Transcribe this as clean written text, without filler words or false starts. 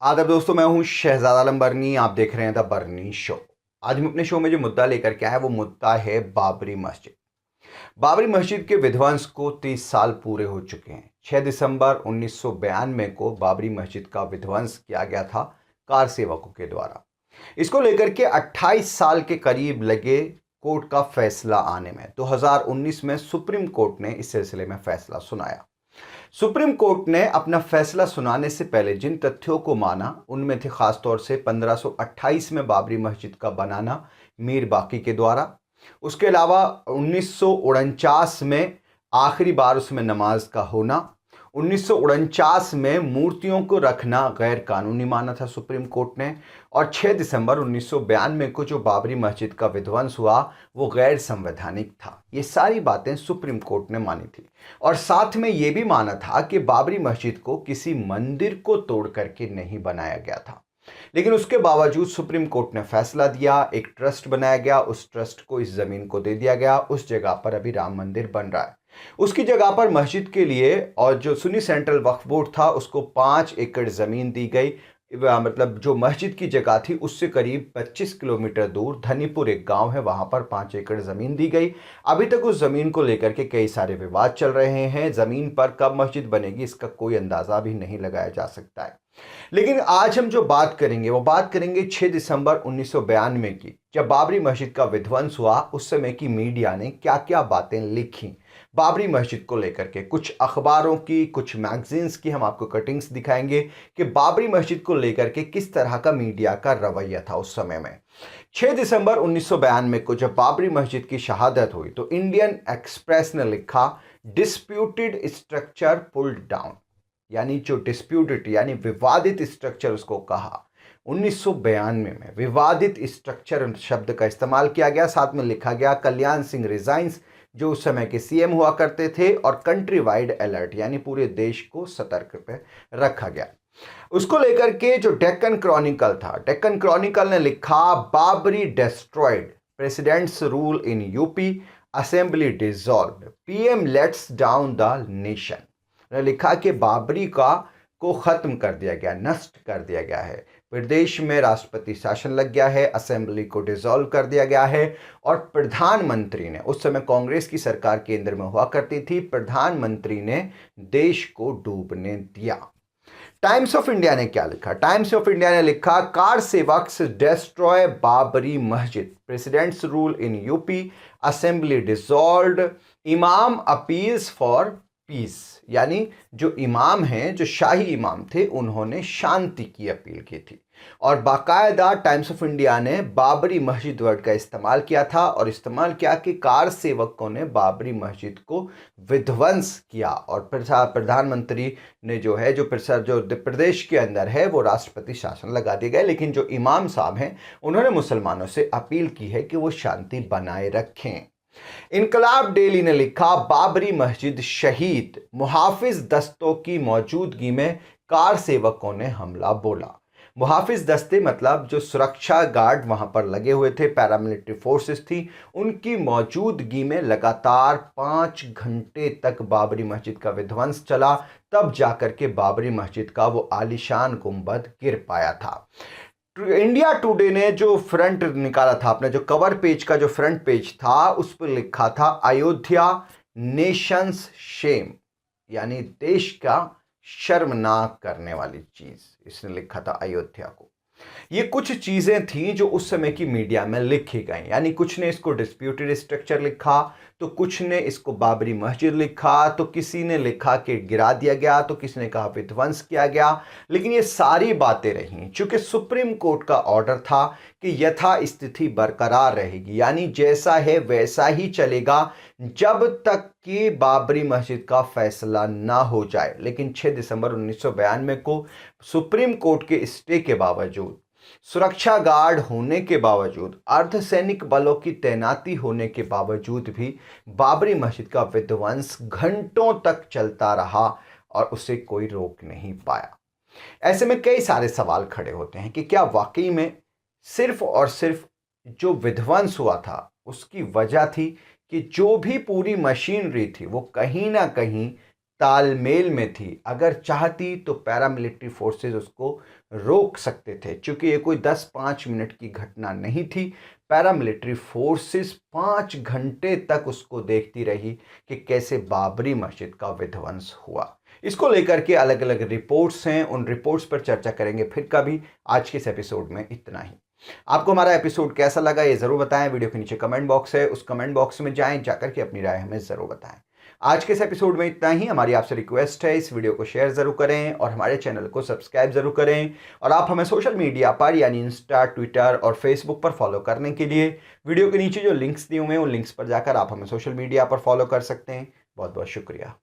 आदाब दोस्तों, मैं हूं शहजाद आलम बरनी। आप देख रहे हैं द बरनी शो। आज हम अपने शो में जो मुद्दा लेकर के आए हैं वो मुद्दा है बाबरी मस्जिद। बाबरी मस्जिद के विध्वंस को 30 साल पूरे हो चुके हैं। 6 दिसंबर 1992 को बाबरी मस्जिद का विध्वंस किया गया था कार सेवकों के द्वारा। इसको लेकर के 28 साल के करीब लगे कोर्ट का फैसला आने में। 2019 में सुप्रीम कोर्ट ने इस सिलसिले में फैसला सुनाया। सुप्रीम कोर्ट ने अपना फैसला सुनाने से पहले जिन तथ्यों को माना उनमें थे खासतौर से 1528 में बाबरी मस्जिद का बनाना मीर बाकी के द्वारा। उसके अलावा 1949 में आखिरी बार उसमें नमाज का होना। 1949 में मूर्तियों को रखना गैर कानूनी माना था सुप्रीम कोर्ट ने। और 6 दिसंबर 1992 को जो बाबरी मस्जिद का विध्वंस हुआ वो गैर संवैधानिक था। ये सारी बातें सुप्रीम कोर्ट ने मानी थी। और साथ में ये भी माना था कि बाबरी मस्जिद को किसी मंदिर को तोड़ करके नहीं बनाया गया था। लेकिन उसके बावजूद सुप्रीम कोर्ट ने फैसला दिया, एक ट्रस्ट बनाया गया, उस ट्रस्ट को इस जमीन को दे दिया गया। उस जगह पर अभी राम मंदिर बन रहा है। उसकी जगह पर मस्जिद के लिए और जो सुन्नी सेंट्रल वक्फ बोर्ड था उसको 5 एकड़ जमीन दी गई। मतलब जो मस्जिद की जगह थी उससे करीब 25 किलोमीटर दूर धनीपुर एक गांव है, वहां पर 5 एकड़ जमीन दी गई। अभी तक उस जमीन को लेकर के कई सारे विवाद चल रहे हैं। जमीन पर कब मस्जिद बनेगी इसका कोई अंदाजा भी नहीं लगाया जा सकता है। लेकिन आज हम जो बात करेंगे वो बात करेंगे 6 दिसंबर 1992 की, जब बाबरी मस्जिद का विध्वंस हुआ। उस समय की मीडिया ने क्या क्या बातें लिखी बाबरी मस्जिद को लेकर के। कुछ अखबारों की, कुछ मैगजीन्स की हम आपको कटिंग्स दिखाएंगे कि बाबरी मस्जिद को लेकर के किस तरह का मीडिया का रवैया था उस समय में। 6 दिसंबर 1992 को जब बाबरी मस्जिद की शहादत हुई तो इंडियन एक्सप्रेस ने लिखा, डिस्प्यूटेड स्ट्रक्चर पुल्ड डाउन। यानी जो डिस्प्यूटेड यानी विवादित स्ट्रक्चर उसको कहा। 1992 में विवादित स्ट्रक्चर शब्द का इस्तेमाल किया गया। साथ में लिखा गया, कल्याण सिंह रिजाइंस, जो उस समय के सीएम हुआ करते थे। और कंट्री वाइड अलर्ट यानी पूरे देश को सतर्क पे रखा गया। उसको लेकर के जो डेक्कन क्रॉनिकल था, डेक्कन क्रॉनिकल ने लिखा, Babri destroyed, presidents rule in UP, assembly dissolved, PM let's down the nation. ने लिखा कि बाबरी को खत्म कर दिया गया, नष्ट कर दिया गया है। प्रदेश में राष्ट्रपति शासन लग गया है, असेंबली को डिसॉल्व कर दिया गया है। और प्रधानमंत्री ने, उस समय कांग्रेस की सरकार केंद्र में हुआ करती थी, प्रधानमंत्री ने देश को डूबने दिया। टाइम्स ऑफ इंडिया ने क्या लिखा? टाइम्स ऑफ इंडिया ने लिखा, कार सेवक्स डिस्ट्रॉय बाबरी मस्जिद, presidents rule in UP, assembly dissolved, इमाम अपील्स फॉर पीस। यानी जो इमाम हैं, जो शाही इमाम थे, उन्होंने शांति की अपील की थी। और बाकायदा टाइम्स ऑफ इंडिया ने बाबरी मस्जिद वर्ड का इस्तेमाल किया था और इस्तेमाल किया कि कार सेवकों ने बाबरी मस्जिद को विध्वंस किया। और प्रधानमंत्री ने जो प्रदेश के अंदर है वो राष्ट्रपति शासन लगा दिया गया। लेकिन जो इमाम साहब हैं उन्होंने मुसलमानों से अपील की है कि वो शांति बनाए रखें। इनकलाब डेली ने लिखा, बाबरी मस्जिद शहीद, मुहाफिज दस्तों की मौजूदगी में कार सेवकों ने हमला बोला। मुहाफिज दस्ते मतलब जो सुरक्षा गार्ड वहां पर लगे हुए थे, पैरामिलिट्री फोर्सेस थी, उनकी मौजूदगी में लगातार 5 घंटे तक बाबरी मस्जिद का विध्वंस चला। तब जाकर के बाबरी मस्जिद का वो आलीशान गुंबद गिर पाया था। इंडिया टुडे ने जो फ्रंट निकाला था, अपने जो कवर पेज का जो फ्रंट पेज था, उस पर लिखा था, अयोध्या नेशंस शेम, यानी देश का शर्मनाक करने वाली चीज। इसने लिखा था अयोध्या को। ये कुछ चीजें थी जो उस समय की मीडिया में लिखी गई। यानी कुछ ने इसको डिस्प्यूटेड स्ट्रक्चर लिखा, तो कुछ ने इसको बाबरी मस्जिद लिखा, तो किसी ने लिखा कि गिरा दिया गया, तो किसी ने कहा विध्वंस किया गया। लेकिन ये सारी बातें रहीं चूंकि सुप्रीम कोर्ट का ऑर्डर था कि यथास्थिति बरकरार रहेगी, यानी जैसा है वैसा ही चलेगा जब तक कि बाबरी मस्जिद का फैसला ना हो जाए। लेकिन 6 दिसंबर 1992 को सुप्रीम कोर्ट के स्टे के बावजूद, सुरक्षा गार्ड होने के बावजूद, अर्धसैनिक बलों की तैनाती होने के बावजूद भी बाबरी मस्जिद का विध्वंस घंटों तक चलता रहा और उसे कोई रोक नहीं पाया। ऐसे में कई सारे सवाल खड़े होते हैं कि क्या वाकई में सिर्फ और सिर्फ जो विध्वंस हुआ था उसकी वजह थी कि जो भी पूरी मशीनरी थी वो कहीं ना कहीं तालमेल में थी। अगर चाहती तो पैरामिलिट्री फोर्सेस उसको रोक सकते थे। चूंकि ये कोई 10-5 मिनट की घटना नहीं थी, पैरामिलिट्री फोर्सेस 5 घंटे तक उसको देखती रही कि कैसे बाबरी मस्जिद का विध्वंस हुआ। इसको लेकर के अलग अलग रिपोर्ट्स हैं, उन रिपोर्ट्स पर चर्चा करेंगे फिर कभी। आज के इस एपिसोड में इतना ही। आपको हमारा एपिसोड कैसा लगा ये जरूर बताएं। वीडियो के नीचे कमेंट बॉक्स है, उस कमेंट बॉक्स में जाएं, जाकर के अपनी राय हमें जरूर बताएं। आज के इस एपिसोड में इतना ही। हमारी आपसे रिक्वेस्ट है, इस वीडियो को शेयर जरूर करें और हमारे चैनल को सब्सक्राइब जरूर करें। और आप हमें सोशल मीडिया पर यानी इंस्टा, ट्विटर और फेसबुक पर फॉलो करने के लिए वीडियो के नीचे जो लिंक्स दिए हुए हैं उन लिंक्स पर जाकर आप हमें सोशल मीडिया पर फॉलो कर सकते हैं। बहुत बहुत शुक्रिया।